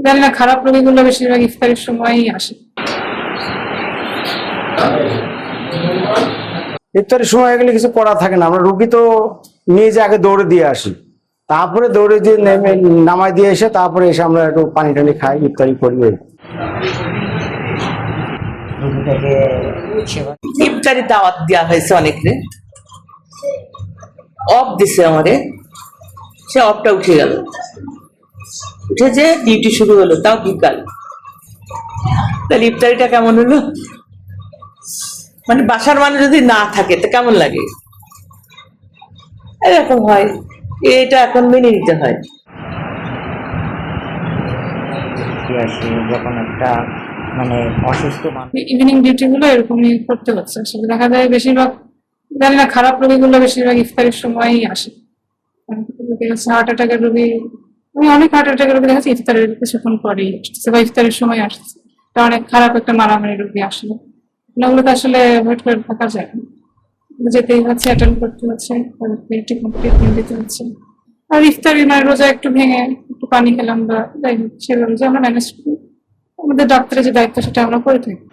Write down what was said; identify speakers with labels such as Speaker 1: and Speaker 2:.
Speaker 1: জানি না, খারাপ রোগীগুলো বেশিরভাগ ইফতারের সময়ই আসে।
Speaker 2: ইফতারের সময় গেলে কিছু করা থাকে না, আমরা রুগী তো নিয়ে যে আগে দৌড়ে দিয়ে আসি, তারপরে দৌড়ে দিয়ে নামাই দিয়ে এসে তারপরে এসে আমরা একটু পানি টানি খাই, ইফতারি করি।
Speaker 3: ইফতারি দাওয়াত দেওয়া হয়েছে অনেকে, অফ দিছে আমাদের, সে অফটা উঠে গেল, উঠে যে ডিউটি শুরু হলো, তাও বিকাল। তাহলে ইফতারিটা কেমন হলো? মানে বাসার মানুষ যদি না থাকে তো কেমন লাগে? এরকম হয়, এটা এখন মেনে নিতে হয়।
Speaker 4: যখন একটা মানে অসুস্থ মানুষ
Speaker 1: ইভিনিং ডিউটি গুলো এরকমই করতে হচ্ছে। আসলে দেখা যায় বেশিরভাগ, জানি না, খারাপ রোগীগুলো বেশিরভাগ ইফতারের সময়ই আসে। হার্ট অ্যাটাকের রোগী, আমি অনেক হার্ট অ্যাটাকের রোগী দেখেছি ইফতারের কিছুক্ষণ পরেই আসছে বা ইফতারের সময় আসছে। এটা অনেক খারাপ একটা মারামারি রোগী আসলে, ওগুলো তো আসলে অ্যাভয়েড করে থাকা যায় না, যেতেই হচ্ছে, অ্যাটেন্ড করতে হচ্ছে, ট্রিটমেন্ট দিতে হচ্ছে। আর ইফতারি মানে রোজা একটু ভেঙে একটু পানি খেলাম বা যাই হোক, সেভাবে যে আমরা ম্যানেজ করি, আমাদের ডাক্তারের যে দায়িত্ব সেটা আমরা করে থাকি।